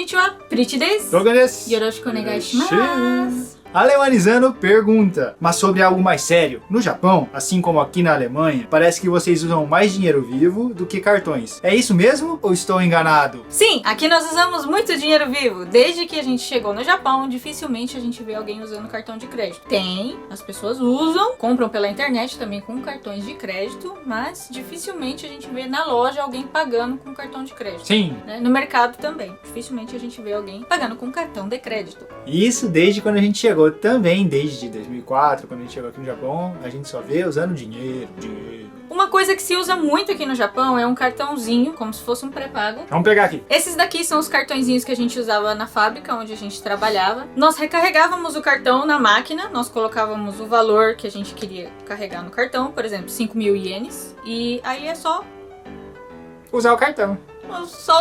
Konnichiwa, Priti desu. Doga desu. Yoroshiku onegai shimasu. Alemanizando pergunta, mas sobre algo mais sério. No Japão, assim como aqui na Alemanha, parece que vocês usam mais dinheiro vivo do que cartões. É isso mesmo ou estou enganado? Sim, aqui nós usamos muito dinheiro vivo. Desde que a gente chegou no Japão, dificilmente a gente vê alguém usando cartão de crédito. Tem, as pessoas usam, compram pela internet também com cartões de crédito, mas dificilmente a gente vê na loja alguém pagando com cartão de crédito. Sim. Né? No mercado também, dificilmente a gente vê alguém pagando com cartão de crédito. Isso desde quando a gente chegou também, desde 2004, quando a gente chegou aqui no Japão, a gente só vê usando dinheiro. Uma coisa que se usa muito aqui no Japão é um cartãozinho, como se fosse um pré-pago. Vamos pegar aqui. Esses daqui são os cartõezinhos que a gente usava na fábrica, onde a gente trabalhava. Nós recarregávamos o cartão na máquina, nós colocávamos o valor que a gente queria carregar no cartão, por exemplo, 5.000 ienes, e aí é só Usar o cartão.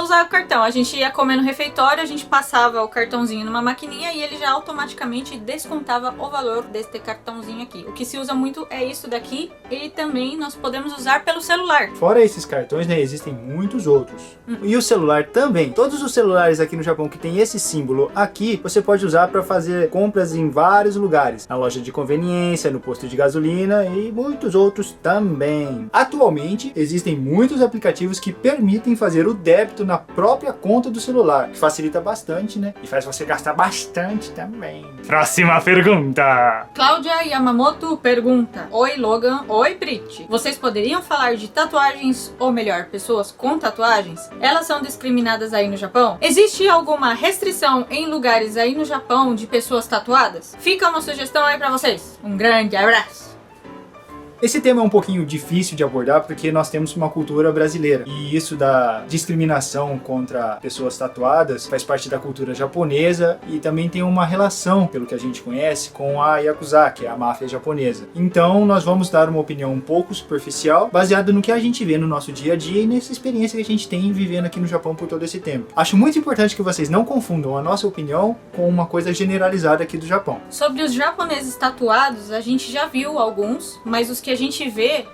usar o cartão. A gente ia comer no refeitório, a gente passava o cartãozinho numa maquininha e ele já automaticamente descontava o valor deste cartãozinho aqui. O que se usa muito é isso daqui e também nós podemos usar pelo celular. Fora esses cartões, né, existem muitos outros. E o celular também. Todos os celulares aqui no Japão que tem esse símbolo aqui, você pode usar para fazer compras em vários lugares. Na loja de conveniência, no posto de gasolina e muitos outros também. Atualmente, existem muitos aplicativos que permitem fazer o débito na própria conta do celular, que facilita bastante, né? E faz você gastar bastante também. Próxima pergunta. Cláudia Yamamoto pergunta: Oi Logan, oi Priti. Vocês poderiam falar de tatuagens, ou melhor, pessoas com tatuagens? Elas são discriminadas aí no Japão? Existe alguma restrição em lugares aí no Japão de pessoas tatuadas? Fica uma sugestão aí pra vocês. Um grande abraço. Esse tema é um pouquinho difícil de abordar porque nós temos uma cultura brasileira e isso da discriminação contra pessoas tatuadas faz parte da cultura japonesa e também tem uma relação, pelo que a gente conhece, com a Yakuza, que é a máfia japonesa. Então nós vamos dar uma opinião um pouco superficial, baseada no que a gente vê no nosso dia a dia e nessa experiência que a gente tem vivendo aqui no Japão por todo esse tempo. Acho muito importante que vocês não confundam a nossa opinião com uma coisa generalizada aqui do Japão. Sobre os japoneses tatuados, a gente já viu alguns, mas os que a gente vê,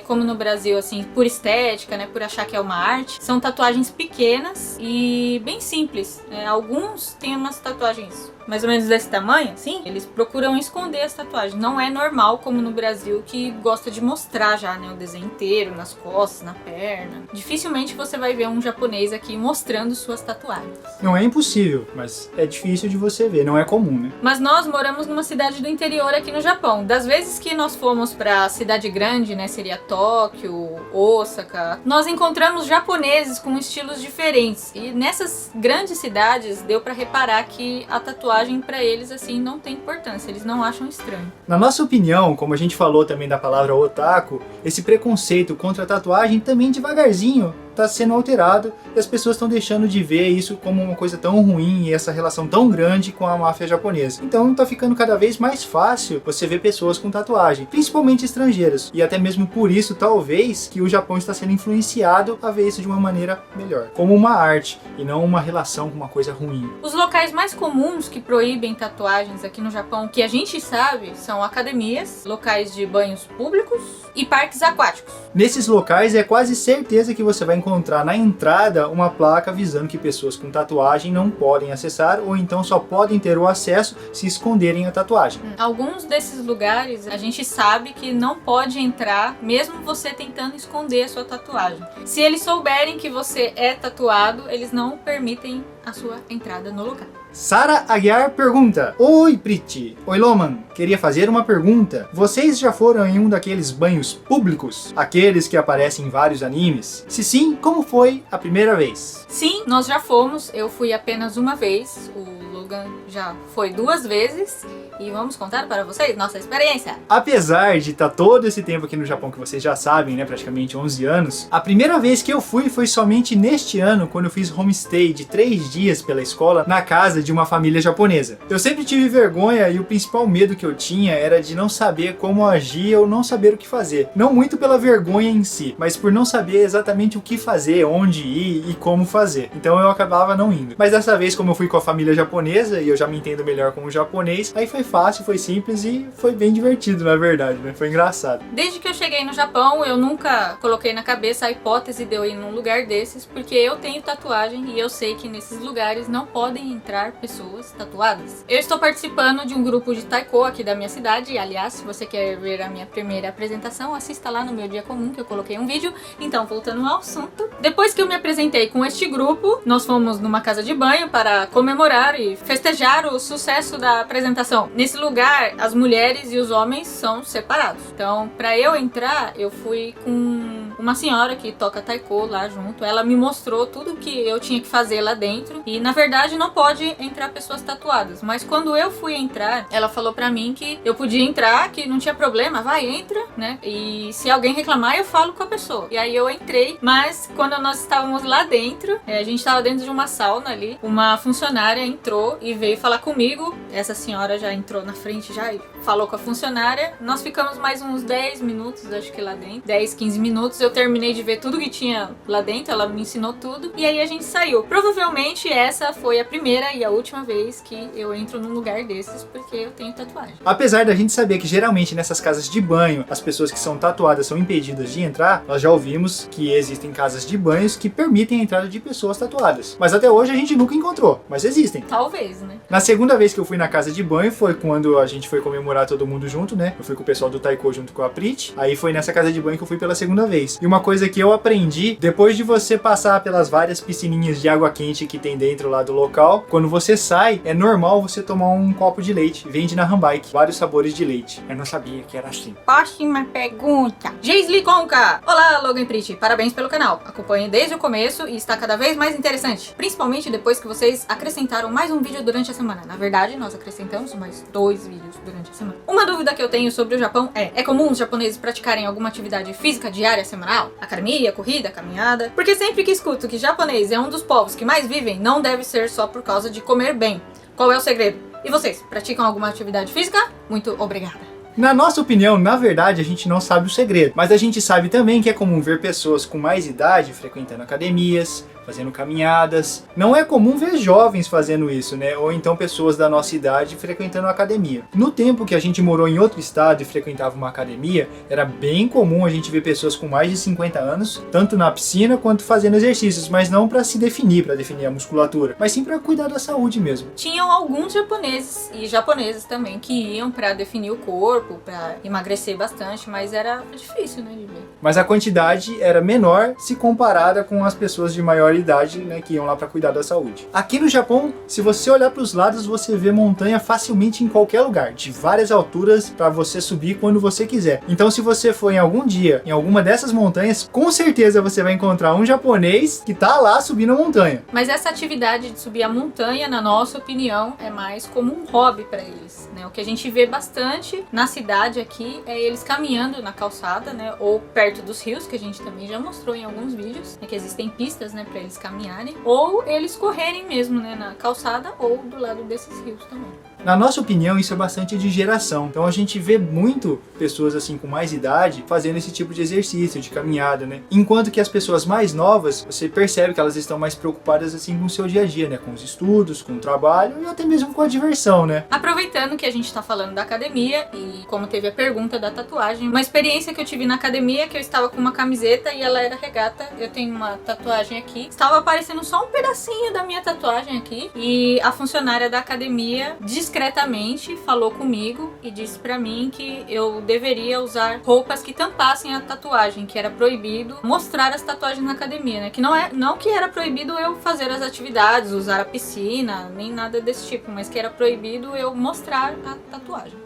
como no Brasil, assim, por estética, né, por achar que é uma arte, são tatuagens pequenas e bem simples. Alguns têm umas tatuagens mais ou menos desse tamanho, assim, eles procuram esconder as tatuagens. Não é normal, como no Brasil, que gosta de mostrar já, né, o desenho inteiro, nas costas, na perna. Dificilmente você vai ver um japonês aqui mostrando suas tatuagens. Não é impossível, mas é difícil de você ver, não é comum, né? Mas nós moramos numa cidade do interior aqui no Japão. Das vezes que nós fomos pra cidade grande, né, seria Tóquio, Osaka, nós encontramos japoneses com estilos diferentes. E nessas grandes cidades deu pra reparar que a tatuagem pra eles, assim, não tem importância, eles não acham estranho. Na nossa opinião, como a gente falou também da palavra otaku, esse preconceito contra a tatuagem também devagarzinho está sendo alterado e as pessoas estão deixando de ver isso como uma coisa tão ruim e essa relação tão grande com a máfia japonesa. Então tá ficando cada vez mais fácil você ver pessoas com tatuagem, principalmente estrangeiras. E até mesmo por isso, talvez, que o Japão está sendo influenciado a ver isso de uma maneira melhor, como uma arte e não uma relação com uma coisa ruim. Os locais mais comuns que proíbem tatuagens aqui no Japão, que a gente sabe, são academias, locais de banhos públicos e parques aquáticos. Nesses locais é quase certeza que você vai encontrar na entrada uma placa avisando que pessoas com tatuagem não podem acessar ou então só podem ter o acesso se esconderem a tatuagem. Alguns desses lugares a gente sabe que não pode entrar mesmo você tentando esconder a sua tatuagem. Se eles souberem que você é tatuado, eles não permitem a sua entrada no lugar. Sara Aguiar pergunta: Oi Priti, oi Loman, queria fazer uma pergunta. Vocês já foram em um daqueles banhos públicos? Aqueles que aparecem em vários animes? Se sim, como foi a primeira vez? Sim, nós já fomos, eu fui apenas uma vez, o Logan já foi 2 vezes e vamos contar para vocês nossa experiência. Apesar de estar todo esse tempo aqui no Japão, que vocês já sabem, né, praticamente 11 anos, a primeira vez que eu fui foi somente neste ano, quando eu fiz homestay de 3 dias pela escola na casa de uma família japonesa. Eu sempre tive vergonha e o principal medo que eu tinha era de não saber como agir ou não saber o que fazer. Não muito pela vergonha em si, mas por não saber exatamente o que fazer, onde ir e como fazer. Então eu acabava não indo. Mas dessa vez, como eu fui com a família japonesa, japonesa e eu já me entendo melhor como japonês, aí foi fácil, foi simples e foi bem divertido, na verdade, né? Foi engraçado. Desde que eu cheguei no Japão, eu nunca coloquei na cabeça a hipótese de eu ir num lugar desses, porque eu tenho tatuagem e eu sei que nesses lugares não podem entrar pessoas tatuadas. Eu estou participando de um grupo de taiko aqui da minha cidade, e aliás, se você quer ver a minha primeira apresentação, assista lá no meu dia comum que eu coloquei um vídeo. Então, voltando ao assunto, depois que eu me apresentei com este grupo, nós fomos numa casa de banho para comemorar e festejar o sucesso da apresentação. Nesse lugar, as mulheres e os homens são separados. Então, para eu entrar, eu fui com uma senhora que toca taiko lá junto. Ela me mostrou tudo que eu tinha que fazer lá dentro. E, na verdade, não pode entrar pessoas tatuadas. Mas quando eu fui entrar, ela falou pra mim que eu podia entrar, que não tinha problema. Vai, entra, né? E se alguém reclamar, eu falo com a pessoa. E aí eu entrei. Mas quando nós estávamos lá dentro, a gente estava dentro de uma sauna ali, uma funcionária entrou e veio falar comigo. Essa senhora já entrou na frente já e falou com a funcionária. Nós ficamos mais uns 10 minutos, acho que lá dentro. 10, 15 minutos. Eu terminei de ver tudo que tinha lá dentro. Ela me ensinou tudo. E aí a gente saiu. Provavelmente essa foi a primeira e a última vez que eu entro num lugar desses, porque eu tenho tatuagem. Apesar da gente saber que geralmente nessas casas de banho, as pessoas que são tatuadas são impedidas de entrar, nós já ouvimos que existem casas de banhos que permitem a entrada de pessoas tatuadas. Mas até hoje a gente nunca encontrou, mas existem. Talvez, né? Na segunda vez que eu fui na casa de banho foi quando a gente foi comemorar todo mundo junto, né? Eu fui com o pessoal do taiko junto com a Prit. Aí foi nessa casa de banho que eu fui pela segunda vez. E uma coisa que eu aprendi, depois de você passar pelas várias piscininhas de água quente que tem dentro lá do local, quando você sai, é normal você tomar um copo de leite. Vende na Hambike, vários sabores de leite. Eu não sabia que era assim. Próxima pergunta. Geisli Conca. Olá, Logan e Prit. Parabéns pelo canal. Acompanhe desde o começo e está cada vez mais interessante. Principalmente depois que vocês acrescentaram mais um vídeo durante a semana. Na verdade, nós acrescentamos mais 2 vídeos durante a semana. Uma dúvida que eu tenho sobre o Japão é comum os japoneses praticarem alguma atividade física diária, semanal? Academia, corrida, caminhada? Porque sempre que escuto que japonês é um dos povos que mais vivem, não deve ser só por causa de comer bem. Qual é o segredo? E vocês, praticam alguma atividade física? Muito obrigada. Na nossa opinião, na verdade, a gente não sabe o segredo, mas a gente sabe também que é comum ver pessoas com mais idade frequentando academias, fazendo caminhadas. Não é comum ver jovens fazendo isso, né? Ou então pessoas da nossa idade frequentando a academia. No tempo que a gente morou em outro estado e frequentava uma academia, era bem comum a gente ver pessoas com mais de 50 anos, tanto na piscina quanto fazendo exercícios, mas não para se definir, para definir a musculatura, mas sim para cuidar da saúde mesmo. Tinham alguns japoneses e japonesas também que iam para definir o corpo, para emagrecer bastante, mas era difícil, né, de ver. Mas a quantidade era menor se comparada com as pessoas de maior idade, né, que iam lá para cuidar da saúde. Aqui no Japão, se você olhar para os lados, você vê montanha facilmente em qualquer lugar, de várias alturas para você subir quando você quiser. Então, se você for em algum dia em alguma dessas montanhas, com certeza você vai encontrar um japonês que tá lá subindo a montanha. Mas essa atividade de subir a montanha, na nossa opinião, é mais como um hobby para eles, né? O que a gente vê bastante na cidade aqui é eles caminhando na calçada, né, ou perto dos rios, que a gente também já mostrou em alguns vídeos, né, que existem pistas, né, para eles caminharem, ou eles correrem mesmo, né, na calçada ou do lado desses rios também. Na nossa opinião, isso é bastante de geração. Então a gente vê muito pessoas assim com mais idade fazendo esse tipo de exercício, de caminhada, né? Enquanto que as pessoas mais novas, você percebe que elas estão mais preocupadas assim com o seu dia a dia, né? Com os estudos, com o trabalho e até mesmo com a diversão, né? Aproveitando que a gente tá falando da academia e como teve a pergunta da tatuagem, uma experiência que eu tive na academia, que eu estava com uma camiseta e ela era regata. Eu tenho uma tatuagem aqui. Estava aparecendo só um pedacinho da minha tatuagem aqui e a funcionária da academia discretamente falou comigo e disse pra mim que eu deveria usar roupas que tampassem a tatuagem, que era proibido mostrar as tatuagens na academia, né? Que não que era proibido eu fazer as atividades, usar a piscina, nem nada desse tipo, mas que era proibido eu mostrar a tatuagem.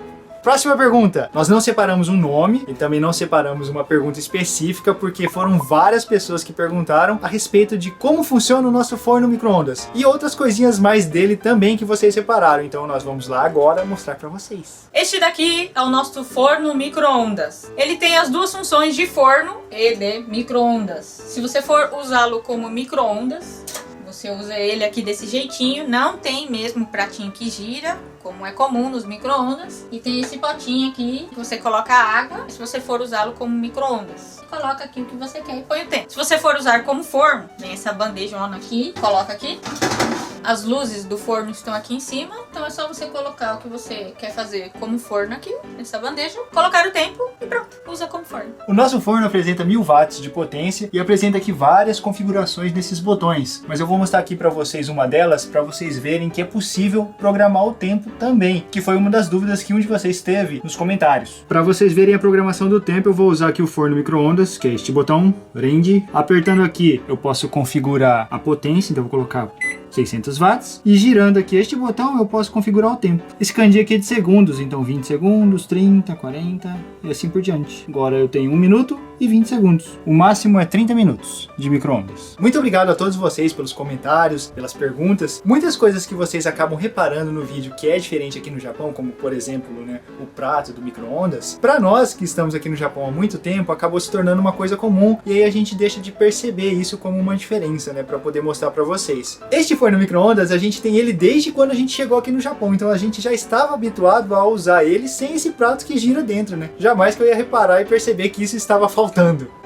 Próxima pergunta. Nós não separamos um nome e também não separamos uma pergunta específica porque foram várias pessoas que perguntaram a respeito de como funciona o nosso forno micro-ondas e outras coisinhas mais dele também que vocês separaram. Então nós vamos lá agora mostrar para vocês. Este daqui é o nosso forno micro-ondas. Ele tem as duas funções de forno e de micro-ondas. Se você for usá-lo como micro-ondas, você usa ele aqui desse jeitinho, não tem mesmo pratinho que gira, como é comum nos micro-ondas. E tem esse potinho aqui, que você coloca água, se você for usá-lo como micro-ondas. Coloca aqui o que você quer e põe o tempo. Se você for usar como forno, vem essa bandejona aqui, coloca aqui. as luzes do forno estão aqui em cima, então é só você colocar o que você quer fazer como forno aqui, nessa bandeja, colocar o tempo e pronto, usa como forno. O nosso forno apresenta 1000 watts de potência e apresenta aqui várias configurações desses botões, mas eu vou mostrar aqui para vocês uma delas, para vocês verem que é possível programar o tempo também, que foi uma das dúvidas que um de vocês teve nos comentários. Para vocês verem a programação do tempo, eu vou usar aqui o forno micro-ondas, que é este botão, range. Apertando aqui, eu posso configurar a potência, então eu vou colocar 600 watts. E girando aqui este botão, eu posso configurar o tempo. Esse cantinho aqui é de segundos, então 20 segundos, 30, 40 e assim por diante. Agora eu tenho 1 minuto e 20 segundos. O máximo é 30 minutos de micro-ondas. Muito obrigado a todos vocês pelos comentários, pelas perguntas. Muitas coisas que vocês acabam reparando no vídeo que é diferente aqui no Japão, como por exemplo, né, o prato do micro-ondas. Para nós que estamos aqui no Japão há muito tempo, acabou se tornando uma coisa comum e aí a gente deixa de perceber isso como uma diferença, né, para poder mostrar para vocês. Este forno micro-ondas, a gente tem ele desde quando a gente chegou aqui no Japão, então a gente já estava habituado a usar ele sem esse prato que gira dentro, né? Jamais que eu ia reparar e perceber que isso estava faltando.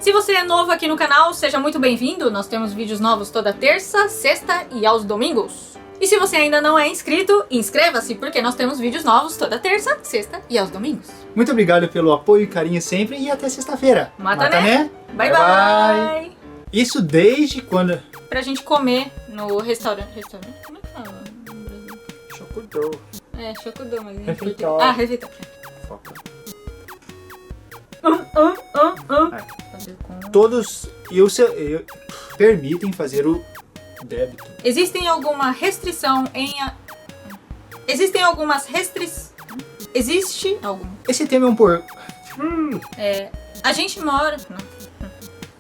Se você é novo aqui no canal, seja muito bem-vindo. Nós temos vídeos novos toda terça, sexta e aos domingos. E se você ainda não é inscrito, inscreva-se, porque nós temos vídeos novos toda terça, sexta e aos domingos. Muito obrigado pelo apoio e carinho sempre e até sexta-feira. Mata né? Bye, Bye, bye bye. Isso desde quando... Pra gente comer no restaurante. Restaurante? Como é que fala no Brasil? Shokudou. É, Shokudou, mas... Refeitório. Ah, refeitório. Foca. Fazer com... Todos permitem fazer o débito. Existem alguma restrição em... Existem algumas restrições... Existe algum... Esse tema é um por... A gente mora... Não.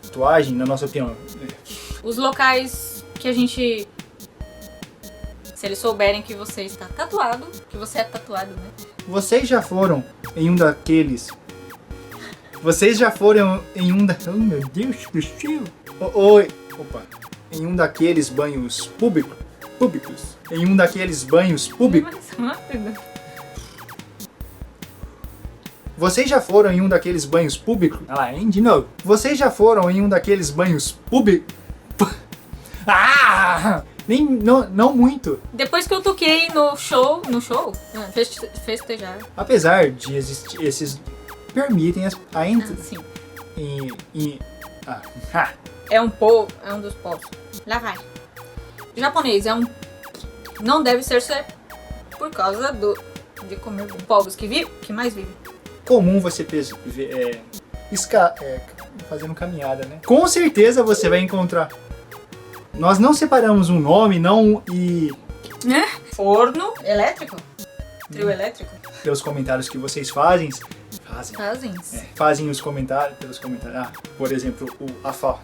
Tatuagem, na nossa opinião. Os locais que a gente... Se eles souberem que você está tatuado, que você é tatuado, né? Vocês já foram em um daqueles... Vocês já foram em um da... Oh, meu Deus, que estilo! Oi! Opa! Em um daqueles banhos públicos. Em um daqueles banhos públicos. Mais rápido. Vocês já foram em um daqueles banhos públicos? Ah lá, hein? De novo. Vocês já foram em um daqueles banhos públicos? Ah! Não muito. Depois que eu toquei no show... festejar. Apesar de existir esses... Permitem a entrada... Sim. É um dos povos. Lá vai. O japonês é um... Não deve ser por causa de comer povos que mais vivem. Comum você fazendo caminhada, né? Com certeza você vai encontrar. Nós não separamos um nome, Forno elétrico? Trio elétrico? Pelos comentários que vocês fazem Fazem. Fazem os comentários, pelos comentários. Por exemplo, o afó.